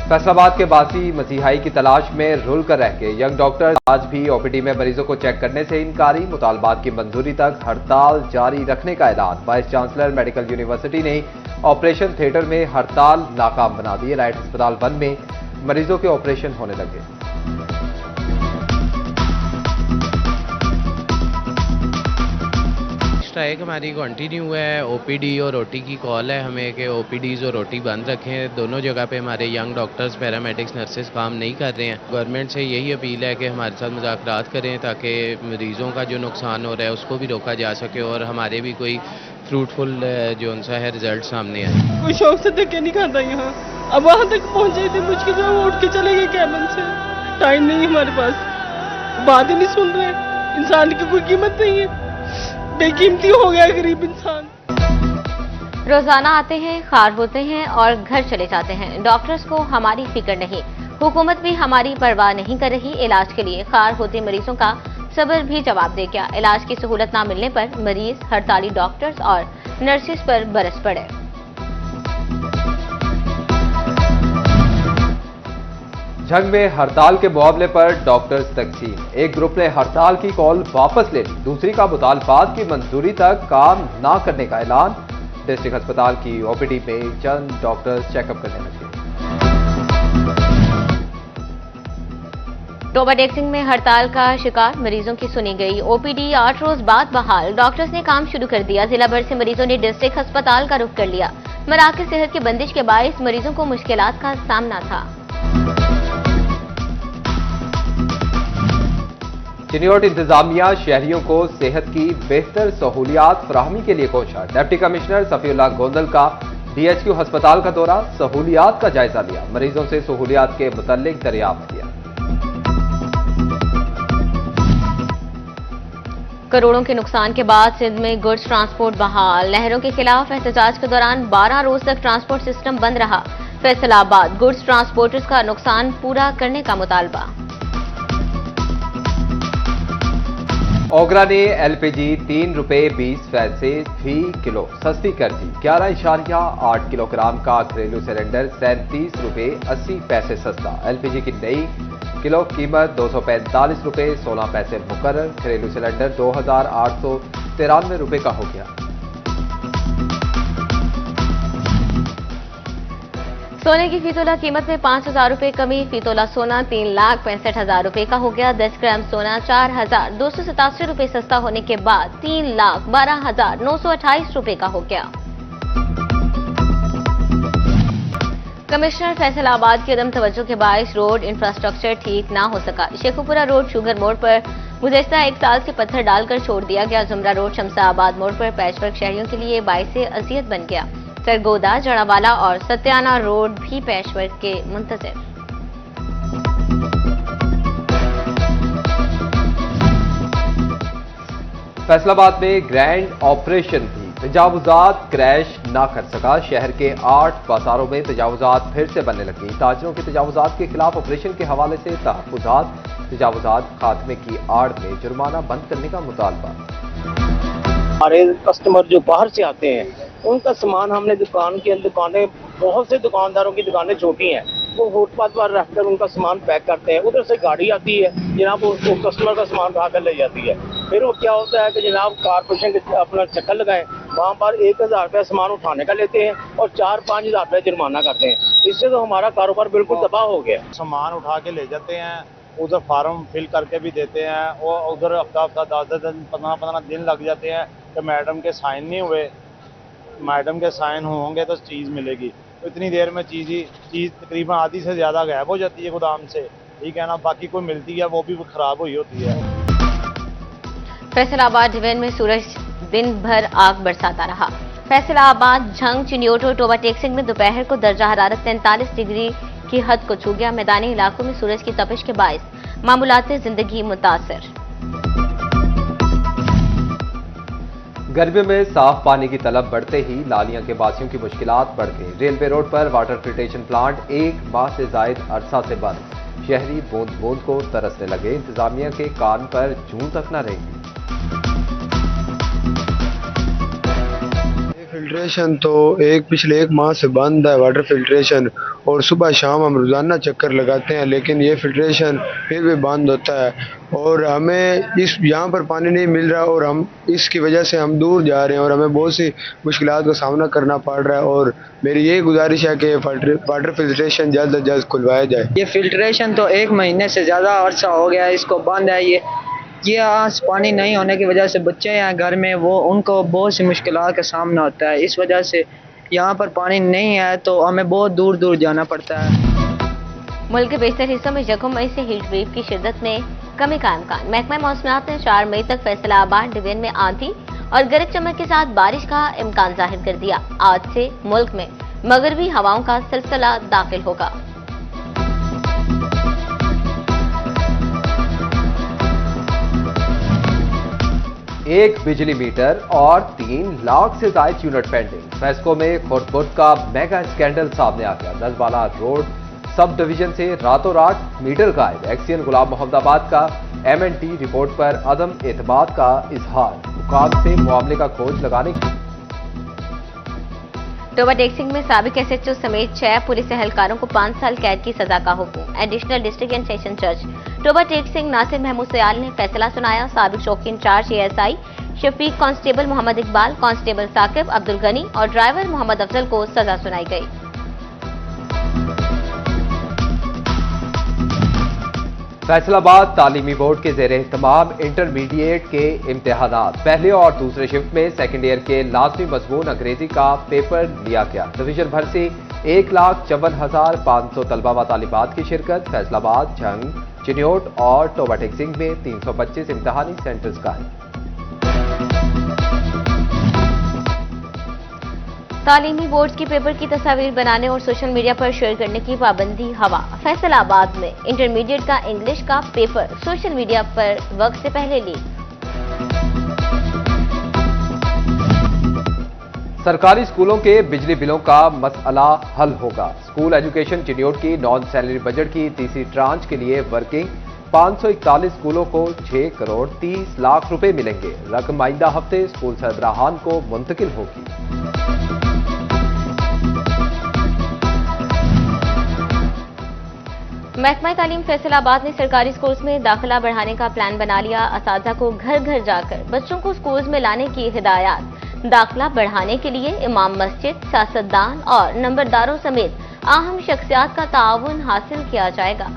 फैसलाबाद के बासी मसीहाई की तलाश में रुल कर रह गए यंग डॉक्टर आज भी ओपीडी में मरीजों को चेक करने से इनकारी। मुतालबात की मंजूरी तक हड़ताल जारी रखने का ऐलान। वाइस चांसलर मेडिकल यूनिवर्सिटी ने ऑपरेशन थिएटर में हड़ताल नाकाम बना दी। एलाइट अस्पताल 1 में मरीजों के ऑपरेशन होने लगे। स्ट्राइक हमारी कंटिन्यू है। ओपीडी और ओटी की कॉल है हमें कि ओपीडीज और ओटी बंद रखें। दोनों जगह पे हमारे यंग डॉक्टर्स, पैरामेडिक्स, नर्सेज काम नहीं कर रहे हैं। गवर्नमेंट से यही अपील है कि हमारे साथ मुज़ाकरात करें ताकि मरीज़ों का जो नुकसान हो रहा है उसको भी रोका जा सके और हमारे भी कोई फ्रूटफुल जो उनसा है रिजल्ट सामने आए। कोई शौक से धक्के नहीं खाता यहाँ। अब वहाँ तक पहुँचे थे, मुश्किल से उठ के चले गए कैबिन से। टाइम नहीं हमारे पास, बात ही नहीं सुन रहे। इंसान की कोई कीमत नहीं है, बेकीमती हो गया गरीब इंसान। रोजाना आते हैं, खार होते हैं और घर चले जाते हैं। डॉक्टर्स को हमारी फिक्र नहीं, हुकूमत भी हमारी परवाह नहीं कर रही। इलाज के लिए खार होते मरीजों का सब्र भी जवाब दे गया। इलाज की सहूलत ना मिलने पर मरीज हड़ताली डॉक्टर्स और नर्सिस पर बरस पड़े। जंग में हड़ताल के मुआवजे पर डॉक्टर्स तकसीम। एक ग्रुप ने हड़ताल की कॉल वापस ले ली, दूसरी का मुतालबात की मंजूरी तक काम ना करने का ऐलान। डिस्ट्रिक्ट अस्पताल की ओपीडी में चंद डॉक्टर्स चेकअप करने लगे। टोबा टेक्सिंग में हड़ताल का शिकार मरीजों की सुनी गई। ओपीडी 8 रोज बाद बहाल। डॉक्टर्स ने काम शुरू कर दिया। जिला भर से मरीजों ने डिस्ट्रिक्ट अस्पताल का रुख कर लिया। मराकज सेहत की बंदिश के बायस मरीजों को मुश्किलात का सामना था। चिन्योट इंतजामिया शहरियों को सेहत की बेहतर सहूलियात फराहमी के लिए कोशा। डिप्टी कमिश्नर सफीउल्लाह गोंदल का डीएचक्यू अस्पताल का दौरा, सहूलियात का जायजा लिया। मरीजों से सहूलियात के मुतल्लिक दरियाफ्त किया। करोड़ों के नुकसान के बाद सिंध में गुड्स ट्रांसपोर्ट बहाल। नहरों के खिलाफ एहतजाज के दौरान 12 रोज तक ट्रांसपोर्ट सिस्टम बंद रहा। फैसलाबाद गुड्स ट्रांसपोर्टर्स का नुकसान पूरा करने का मुतालबा। ओगरा ने एलपीजी 3 रुपए 20 पैसे फी किलो सस्ती कर दी। 11.8 किलोग्राम का घरेलू सिलेंडर 37 रुपए 80 पैसे सस्ता। एलपीजी की नई किलो कीमत 245 रुपए 16 पैसे मुकर्रर। घरेलू सिलेंडर 2893 रुपए का हो गया। सोने की फीतोला कीमत में 5000 रुपए कमी। फीतोला सोना 3,65,000 रुपए का हो गया। 10 ग्राम सोना 4,287 रुपए सस्ता होने के बाद 3,12,928 रुपए का हो गया। कमिश्नर फैसलाबाद की अदम तवज्जो के बायस रोड इंफ्रास्ट्रक्चर ठीक ना हो सका। शेखुपुरा रोड शुगर मोड़ पर गुज़श्ता 1 साल से पत्थर डालकर छोड़ दिया गया। जुमरा रोड शमसाबाद मोड़ पर पैचवर्क शहरियों के लिए बाइस अजियत बन गया। सरगोदा, जड़ावाला और सत्याना रोड भी पैचवर्क के मुंतज़िर। फैसलाबाद में ग्रैंड ऑपरेशन भी, तजावुजात क्रैश ना कर सका। शहर के 8 बाजारों में तजावुजात फिर से बनने लगी। ताजरों के तजावुजात के खिलाफ ऑपरेशन के हवाले से तहफ़्फ़ुज़ात। तजावुजात खात्मे की आड़ में जुर्माना बंद करने का मुतालबा। हमारे कस्टमर जो बाहर से आते हैं उनका सामान हमने दुकानें बहुत से दुकानदारों की दुकानें छोटी हैं, वो फुटपाथ पर रखकर उनका सामान पैक करते हैं। उधर से गाड़ी आती है जनाब, वो कस्टमर का सामान उठा कर ले जाती है। फिर वो क्या होता है कि जनाब कारपोरेशन के अपना चक्कर लगाएं, वहाँ पर 1000 रुपया सामान उठाने का लेते हैं और 4-5 हज़ार रुपया जुर्माना करते हैं। इससे तो हमारा कारोबार बिल्कुल तबाह हो गया। सामान उठा के ले जाते हैं, उधर फार्म फिल करके भी देते हैं और उधर हफ्ता 10 दिन 15 दिन लग जाते हैं कि मैडम के साइन नहीं हुए। मैडम के साइन होंगे तो चीज़ मिलेगी, तो इतनी देर में चीज़ तकरीबन आधी से ज़्यादा गायब हो जाती है गोदाम से, ठीक है ना। बाकी कोई मिलती है वो भी ख़राब हुई होती है। फैसलाबाद डिवीजन में सूरज दिन भर आग बरसाता रहा। फैसलाबाद, झंग, चिन्योटो, टोबा टेक्सिंग में दोपहर को दर्जा हरारत 43 डिग्री की हद को छू गया। मैदानी इलाकों में सूरज की तपिश के बायस मामूलात जिंदगी मुतासर। गर्मियों में साफ पानी की तलब बढ़ते ही लालियां के बासियों की मुश्किलात बढ़ गई। रेलवे रोड पर वाटर फिल्ट्रेशन प्लांट 1 माह से जायद अरसा से बंद। शहरी बूंद बूंद को तरसने लगे। इंतजामिया के कान पर जूं तक न रहेगी। फिल्ट्रेशन तो पिछले 1 माह से बंद है वाटर फिल्ट्रेशन, और सुबह शाम हम रोज़ाना चक्कर लगाते हैं, लेकिन ये फिल्ट्रेशन फिर भी बंद होता है और हमें यहाँ पर पानी नहीं मिल रहा और हम इसकी वजह से हम दूर जा रहे हैं और हमें बहुत सी मुश्किलात का सामना करना पड़ रहा है। और मेरी यही गुजारिश है कि वाटर फिल्ट्रेशन जल्द से जल्द खुलवाया जाए। ये फिल्ट्रेशन तो 1 महीने से ज़्यादा अर्सा हो गया है, इसको बंद है। ये आज पानी नहीं होने की वजह से बच्चे हैं घर में, वो उनको बहुत सी मुश्किलात का सामना होता है। इस वजह से यहाँ पर पानी नहीं है तो हमें बहुत दूर दूर जाना पड़ता है। मुल्क के बेशतर हिस्सों में यकम मई से हीट वेव की शिद्दत में कमी का इम्कान। महकमा मौसमियात ने 4 मई तक फैसलाबाद डिवीजन में आंधी और गरज चमक के साथ बारिश का इम्कान जाहिर कर दिया। आज से मुल्क में मगरबी हवाओं का सिलसिला दाखिल होगा। एक बिजली मीटर और 3 लाख से ज्यादा यूनिट पेंडिंग। फैसको में खुर्द का मेगा स्कैंडल सामने आ गया। नजबाला रोड सब डिवीजन से रातों रात मीटर गायब। एक्सीएन गुलाम मोहम्मदाबाद का MNT रिपोर्ट पर अदम एतमाद का इजहार। हुकाम से मामले का खोज लगाने की। टोबा टेक्सिंग में साबिक SHO समेत 6 पुलिस एहलकारों को 5 साल कैद की सजा का हुक्म। एडिशनल डिस्ट्रिक्ट एंड सेशन जज टोबा टेक्सिंग नासिर महमूद सयाल ने फैसला सुनाया। साबिक चौकी in charge ASI Shafiq, constable Mohammad Iqbal, constable Saqib, Abdul Ghani और ड्राइवर मोहम्मद अफजल को सजा सुनाई गई। फैसलाबाद तालीमी बोर्ड के जेर एहतमाम इंटरमीडिएट के इम्तिहानात। पहले और दूसरे शिफ्ट में सेकेंड ईयर के लाजमी मजमून अंग्रेजी का पेपर लिया गया। डिवीजन भर से 1,54,500 तलबा व तालिबात की शिरकत। फैसलाबाद, झंग, चिन्योट और टोबा टेक्सिंग में 325 इम्तिहानी सेंटर्स कायम। तालीमी बोर्ड की पेपर की तस्वीर बनाने और सोशल मीडिया पर शेयर करने की पाबंदी हवा। फैसलाबाद में इंटरमीडिएट का इंग्लिश का पेपर सोशल मीडिया पर वक्त से पहले लीक। सरकारी स्कूलों के बिजली बिलों का मसला हल होगा। स्कूल एजुकेशन चिन्योट की नॉन सैलरी बजट की तीसरी ट्रांच के लिए वर्किंग। 541 स्कूलों को 6 करोड़ 30 लाख रुपए मिलेंगे। रकम आइंदा हफ्ते स्कूल सरबराहान को मुंतकिल होगी। महकमा तालीम फैसलाबाद ने सरकारी स्कूल्स में दाखिला बढ़ाने का प्लान बना लिया। असातिज़ा को घर घर जाकर बच्चों को स्कूल्स में लाने की हिदायत। दाखिला बढ़ाने के लिए इमाम मस्जिद, सियासतदान और नंबरदारों समेत अहम शख्सियात का ताउन हासिल किया जाएगा।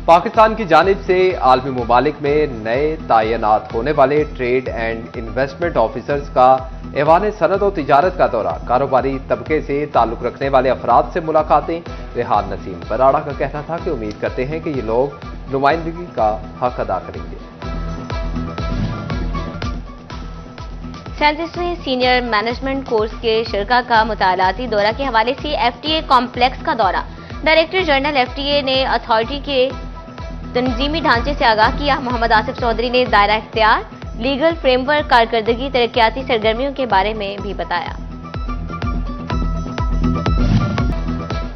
पाकिस्तान की जानिब से आलमी मुमालिक में नए तैनात होने वाले ट्रेड एंड इन्वेस्टमेंट ऑफिसर्स का ऐवान सनद और तिजारत का दौरा। कारोबारी तबके से ताल्लुक रखने वाले अफराद से मुलाकातें। रेहान नसीम बराड़ा का कहना था कि उम्मीद करते हैं कि ये लोग नुमाइंदगी का हक अदा करेंगे। 37वें सीनियर मैनेजमेंट कोर्स के शिरका का मुतालाती दौरा के हवाले से FTA कॉम्प्लेक्स का दौरा। डायरेक्टर जनरल FTA ने अथॉरिटी के तंजीमी ढांचे से आगाह किया। मोहम्मद आसिफ चौधरी ने दायरा इख्तियार, लीगल फ्रेमवर्क, कारकर्दगी, तरक्याती सरगर्मियों के बारे में भी बताया।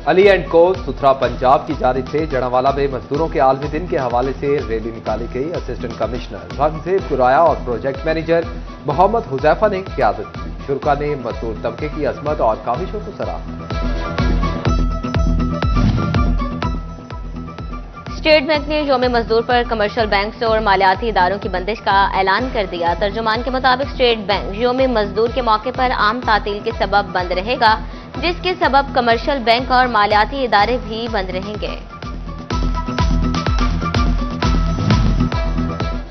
अली एंड को सुथरा पंजाब की जानिब से जड़ावाला में मजदूरों के आलमी दिन के हवाले से रैली निकाली गई। असिस्टेंट कमिश्नर रंगजेब गुराया और प्रोजेक्ट मैनेजर मोहम्मद हुजैफा ने क़यादत की। शुरका ने मजदूर तबके की अजमत और काविशों को सराहा। स्टेट बैंक ने यौम मजदूर पर कमर्शियल बैंक और मालियाती इदारों की बंदिश का ऐलान कर दिया। तर्जुमान के मुताबिक स्टेट बैंक यौम मजदूर के मौके पर आम तातील के सबब बंद रहेगा, जिसके सबब कमर्शियल बैंक और मालियाती इदारे भी बंद रहेंगे।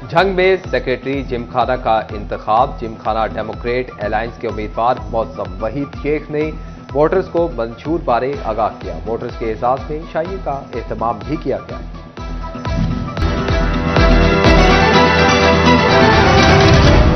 झंग में सेक्रेटरी जिमखाना का इंतखाब। जिमखाना डेमोक्रेट अलायंस के उम्मीदवार मौसम वहीद शेख ने वोटर्स को मंशूर बारे आगाह किया। वोटर्स के एजाज में शाही का एहतमाम भी किया गया।